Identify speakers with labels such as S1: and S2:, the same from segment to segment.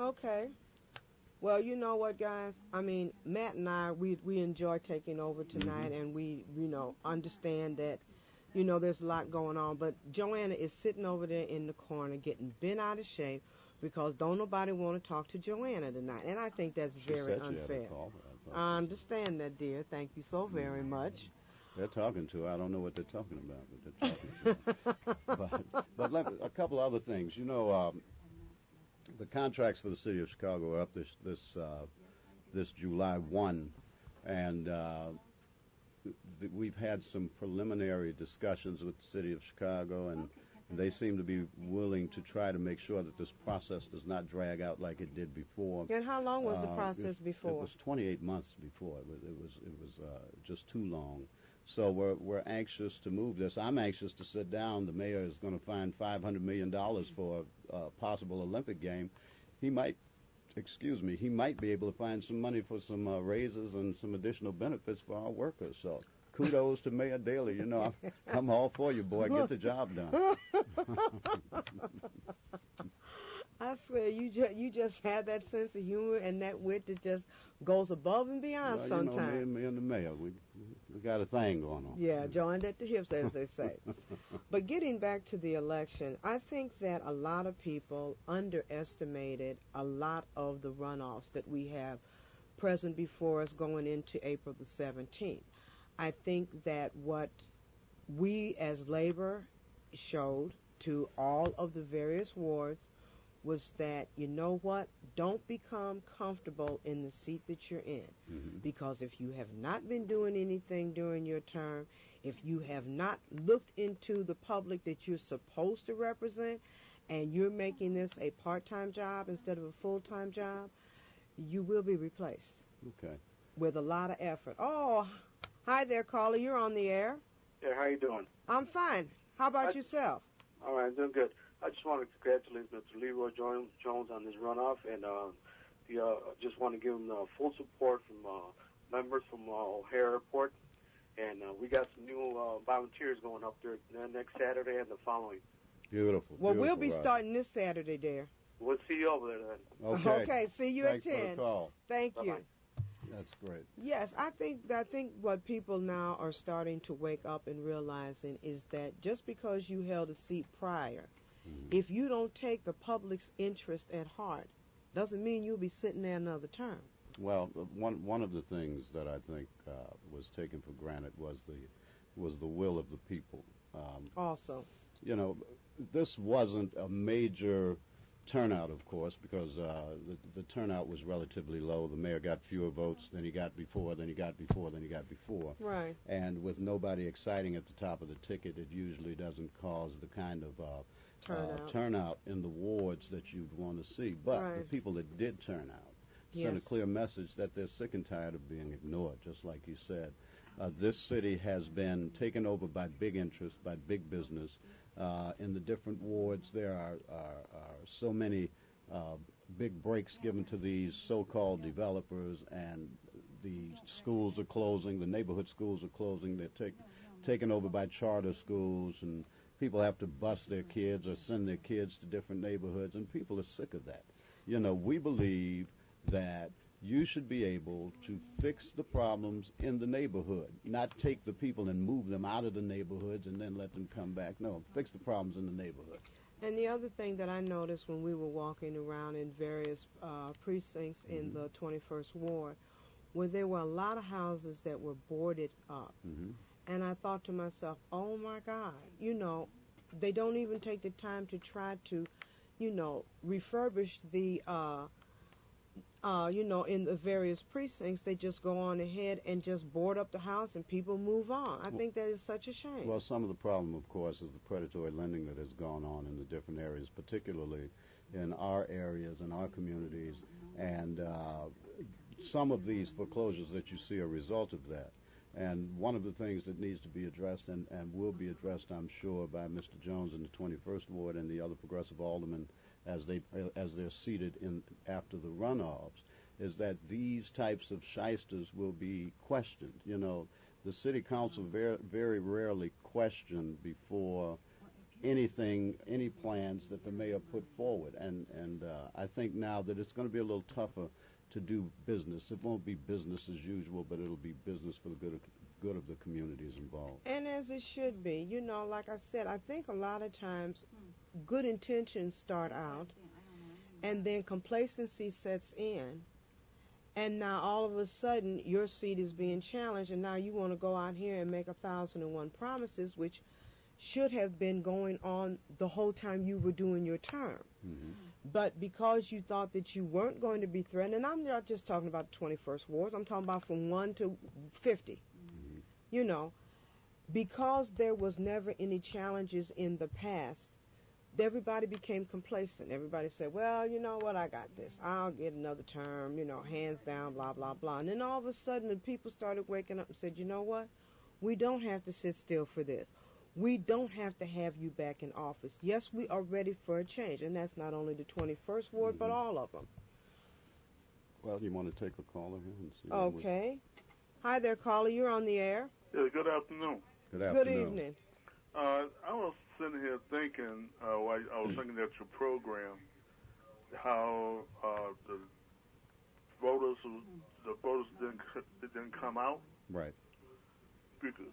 S1: Okay. Well, you know what, guys? I mean, Matt and I, we enjoy taking over tonight, and we, understand that, there's a lot going on. But Joanna is sitting over there in the corner getting bent out of shape because don't nobody want to talk to Joanna tonight. And I think that's very unfair. I understand that, dear. Thank you so very much.
S2: They're talking to her. I don't know what they're talking about, but they're talking to her. but a couple other things. The contracts for the city of Chicago are up this July 1, and we've had some preliminary discussions with the city of Chicago, and they seem to be willing to try to make sure that this process does not drag out like it did before.
S1: And how long was the process before?
S2: It was 28 months before. It was just too long. So we're anxious to move this. I'm anxious to sit down. The mayor is going to find $500 million for a possible Olympic game. He might be able to find some money for some raises and some additional benefits for our workers. So kudos to Mayor Daley. I'm all for you, boy. Get the job done.
S1: I swear, you just have that sense of humor and that wit that just goes above and beyond sometimes.
S2: Me and the mayor, we got a thing going on.
S1: Yeah, joined at the hips, as they say. But getting back to the election, I think that a lot of people underestimated a lot of the runoffs that we have present before us going into April the 17th. I think that what we as labor showed to all of the various wards was that, don't become comfortable in the seat that you're in.
S2: Mm-hmm.
S1: Because if you have not been doing anything during your term, if you have not looked into the public that you're supposed to represent, and you're making this a part-time job instead of a full-time job, you will be replaced.
S2: Okay.
S1: With a lot of effort. Oh, hi there, caller. You're on the air.
S3: Yeah, how you doing?
S1: I'm fine. How about yourself?
S3: All right, doing good. I just want to congratulate Mr. Leroy Jones on his runoff, and just want to give him full support from members from O'Hare Airport. And we got some new volunteers going up there next Saturday and the following.
S2: Beautiful.
S1: Well, we'll be starting this Saturday, dear.
S3: We'll see you over there then.
S1: Okay, see you
S2: Thanks
S1: at 10.
S2: For the call.
S1: Thank
S3: Bye-bye.
S1: you.
S2: That's great.
S1: Yes, I think what people now are starting to wake up and realizing is that just because you held a seat prior, if you don't take the public's interest at heart, doesn't mean you'll be sitting there another term.
S2: Well, one of the things that I think was taken for granted was the will of the people.
S1: Also,
S2: this wasn't a major turnout, of course, because the turnout was relatively low. The mayor got fewer votes than he got before, then he got before, then he got before.
S1: Right.
S2: And with nobody exciting at the top of the ticket, it usually doesn't cause the kind of turnout in the wards that you'd want to see. But the people that did turn out sent a clear message that they're sick and tired of being ignored, just like you said. This city has been taken over by big interests, by big business. In the different wards, there are so many big breaks given to these so-called developers, and the schools are closing, the neighborhood schools are closing. They're taken over by charter schools, and people have to bus their kids or send their kids to different neighborhoods, and people are sick of that. We believe that you should be able to fix the problems in the neighborhood, not take the people and move them out of the neighborhoods and then let them come back. No, fix the problems in the neighborhood.
S1: And the other thing that I noticed when we were walking around in various precincts in the 21st Ward, where there were a lot of houses that were boarded up. And I thought to myself, oh my God, they don't even take the time to try to, refurbish the in the various precincts. They just go on ahead and just board up the house and people move on. I think that is such a shame.
S2: Well, some of the problem, of course, is the predatory lending that has gone on in the different areas, particularly in our areas and our communities. And some of these foreclosures that you see are a result of that. And one of the things that needs to be addressed and will be addressed, I'm sure, by Mr. Jones in the 21st Ward and the other progressive aldermen as they're seated in after the runoffs, is that these types of shysters will be questioned. The city council very rarely questioned before any plans that the mayor put forward. And I think now that it's going to be a little tougher to do business. It won't be business as usual, but it'll be business for the good of the communities involved.
S1: And as it should be. You know, like I said, I think a lot of times good intentions start out, and then complacency sets in, and now all of a sudden your seat is being challenged, and now you want to go out here and make 1,001 promises, which should have been going on the whole time you were doing your term.
S2: Mm-hmm.
S1: But because you thought that you weren't going to be threatened, and I'm not just talking about the 21st wards, I'm talking about from 1 to 50,
S2: Mm-hmm.
S1: you know, because there was never any challenges in the past, everybody became complacent. Everybody said, well, you know what, I got this. I'll get another term, you know, hands down, blah, blah, blah. And then all of a sudden the people started waking up and said, you know what, we don't have to sit still for this. We don't have to have you back in office. Yes, we are ready for a change, and that's not only the 21st ward, but all of them.
S2: Well, you want to take a caller here and see?
S1: Okay. Hi there, caller. You're on the air.
S4: Yeah, good afternoon.
S2: Good afternoon.
S1: Good evening.
S4: I was sitting here thinking, while I was looking at your program, how the voters didn't come out.
S2: Right.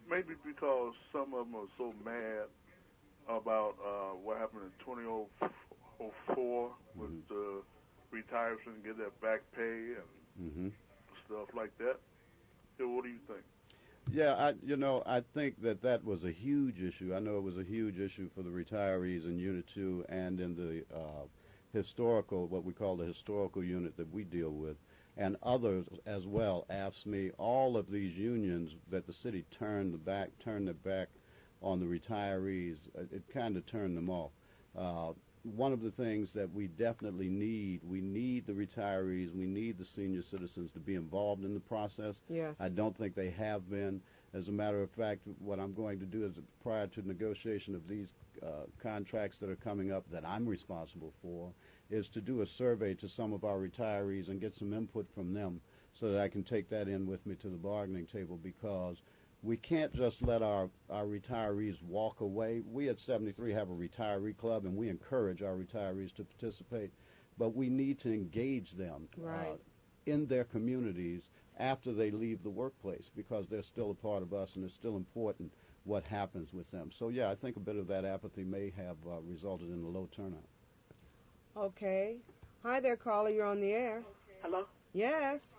S4: Maybe because some of them are so mad about what happened in 2004 with the retirees and get their back pay and stuff like that. So what do you think?
S2: Yeah, I think that was a huge issue. I know it was a huge issue for the retirees in Unit 2 and in the historical, what we call the historical unit that we deal with, and others as well, AFSCME, all of these unions that the city turned their back on the retirees. It kind of turned them off. One of the things that we definitely need, we need the retirees, we need the senior citizens to be involved in the process.
S1: Yes.
S2: I don't think they have been. As a matter of fact, what I'm going to do is, prior to negotiation of these contracts that are coming up that I'm responsible for, is to do a survey to some of our retirees and get some input from them so that I can take that in with me to the bargaining table, because we can't just let our retirees walk away. We at 73 have a retiree club, and we encourage our retirees to participate, but we need to engage them in their communities after they leave the workplace, because they're still a part of us and it's still important what happens with them. So, yeah, I think a bit of that apathy may have resulted in a low turnout.
S1: Okay. Hi there, caller. You're on the air.
S5: Hello?
S1: Yes.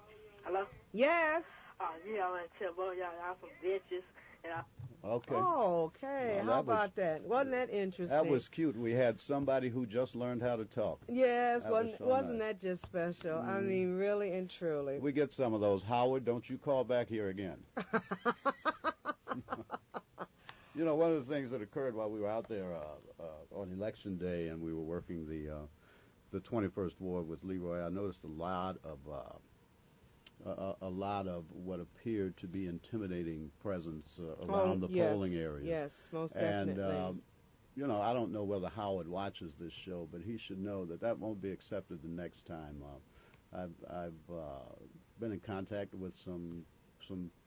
S5: Hello?
S1: Yes.
S5: Y'all want to tell both y'all some bitches.
S2: Okay.
S1: Oh, okay.
S2: Well,
S1: how about that? Wasn't that interesting?
S2: That was cute. We had somebody who just learned how to talk.
S1: Yes,
S2: wasn't
S1: nice. That just special? I mean, really and truly.
S2: We get some of those. Howard, don't you call back here again. You know, one of the things that occurred while we were out there on election day and we were working the 21st ward with Leroy, I noticed a lot of what appeared to be intimidating presence around the polling areas.
S1: Yes, most definitely.
S2: And, you know, I don't know whether Howard watches this show, but he should know that won't be accepted the next time. I've been in contact with some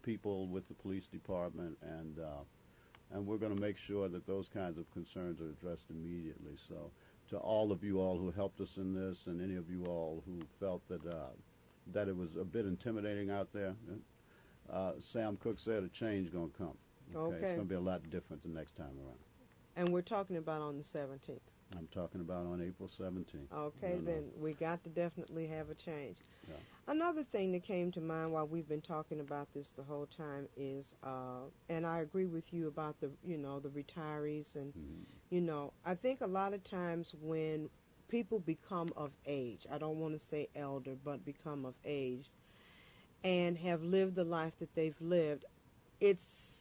S2: people with the police department, and we're going to make sure that those kinds of concerns are addressed immediately. So to all of you all who helped us in this, and any of you all who felt that it was a bit intimidating out there, Sam Cooke said a change going to come. Okay. It's going to be a lot different the next time around.
S1: And we're talking about on the 17th.
S2: I'm talking about on April 17th.
S1: Okay, then we got to definitely have a change.
S2: Yeah.
S1: Another thing that came to mind while we've been talking about this the whole time is, and I agree with you about the retirees, and I think a lot of times when people become of age, I don't want to say elder, but become of age, and have lived the life that they've lived, it's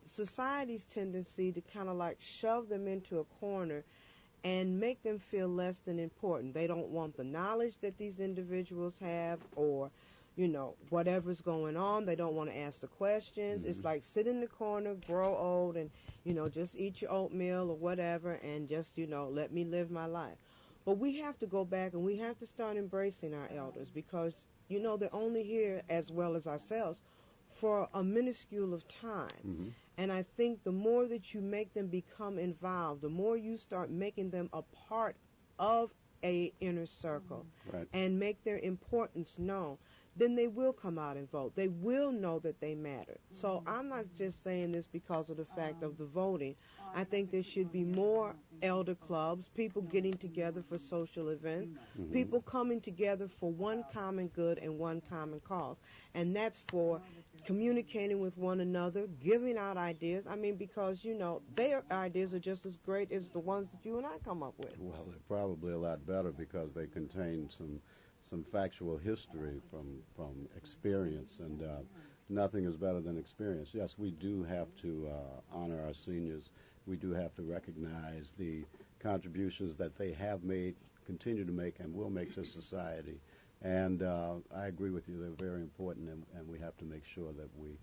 S1: society's tendency to kind of like shove them into a corner and make them feel less than important. They don't want the knowledge that these individuals have, or whatever's going on. They don't want to ask the questions. It's like sit in the corner, grow old, and just eat your oatmeal or whatever, and just let me live my life. But we have to go back and we have to start embracing our elders, because they're only here, as well as ourselves, for a minuscule of time.
S2: Mm-hmm.
S1: And I think the more that you make them become involved, the more you start making them a part of a inner circle
S2: right.
S1: and make their importance known, then they will come out and vote. They will know that they matter. So I'm not just saying this because of the fact of the voting. I think there should be more elder clubs, people getting together for social events,
S2: Mm-hmm.
S1: people coming together for one common good and one common cause. And that's for communicating with one another, giving out ideas. I mean, because, you know, their ideas are just as great as the ones that you and I come up with.
S2: Well, they're probably a lot better because they contain some factual history from experience, and nothing is better than experience. Yes, we do have to honor our seniors. We do have to recognize the contributions that they have made, continue to make, and will make to society. And I agree with you. They're very important, and we have to make sure that we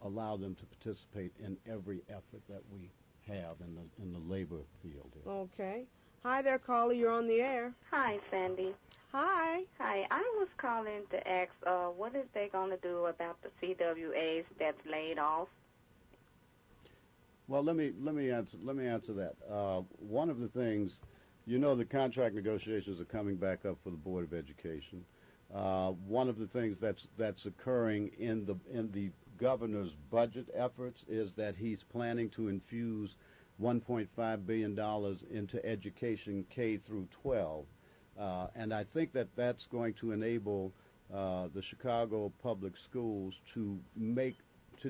S2: allow them to participate in every effort that we have in the labor field here.
S1: Okay. Hi there, caller. You're on the air.
S6: Hi, Sandie.
S1: Hi.
S6: Hi. I was calling to ask, what is they going to do about the CWAs that's laid off?
S2: Well, let me answer that. One of the things, you know, the contract negotiations are coming back up for the Board of Education. One of the things that's occurring in the governor's budget efforts is that he's planning to infuse $1.5 billion into education K through 12. And I think that's going to enable the Chicago public schools to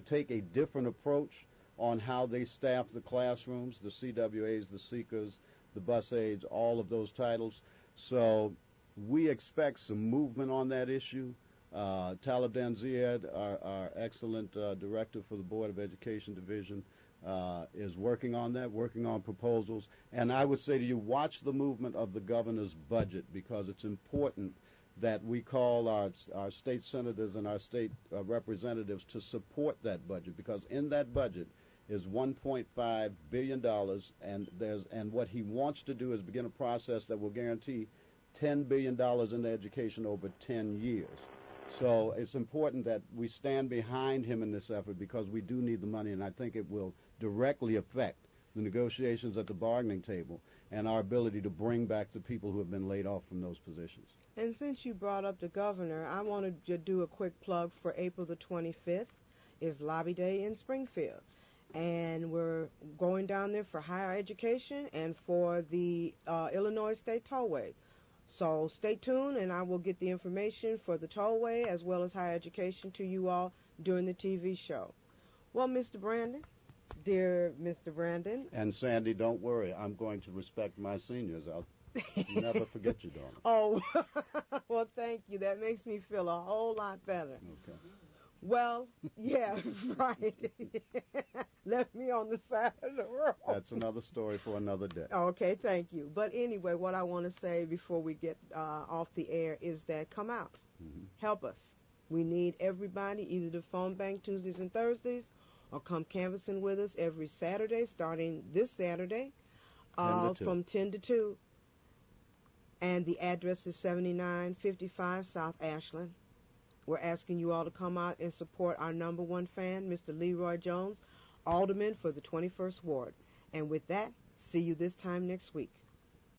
S2: take a different approach on how they staff the classrooms, the CWAs, the seekers, the bus aides, all of those titles. So we expect some movement on that issue. Talib Danziad, our excellent director for the Board of Education Division, is working on that, working on proposals. And I would say to you, watch the movement of the governor's budget, because it's important that we call our state senators and our state representatives to support that budget, because in that budget is $1.5 billion, and what he wants to do is begin a process that will guarantee $10 billion in education over 10 years. So it's important that we stand behind him in this effort, because we do need the money, and I think it will directly affect the negotiations at the bargaining table and our ability to bring back the people who have been laid off from those positions.
S1: And since you brought up the governor, I wanted to do a quick plug for April the 25th is Lobby Day in Springfield. And we're going down there for higher education and for the Illinois State Tollway. So stay tuned, and I will get the information for the tollway as well as higher education to you all during the TV show. Well, Mr. Brandon, dear Mr. Brandon.
S2: And Sandie, don't worry. I'm going to respect my seniors. I'll never forget you, darling.
S1: Oh, well, thank you. That makes me feel a whole lot better.
S2: Okay.
S1: Well, yeah, right. Left me on the side of the road.
S2: That's another story for another day.
S1: Okay, thank you. But anyway, what I want to say before we get off the air is that come out.
S2: Mm-hmm.
S1: Help us. We need everybody, either to phone bank Tuesdays and Thursdays or come canvassing with us every Saturday, starting this Saturday from 10 to 2. And the address is 7955 South Ashland. We're asking you all to come out and support our number one fan, Mr. Leroy Jones, Alderman for the 21st Ward. And with that, see you this time next week.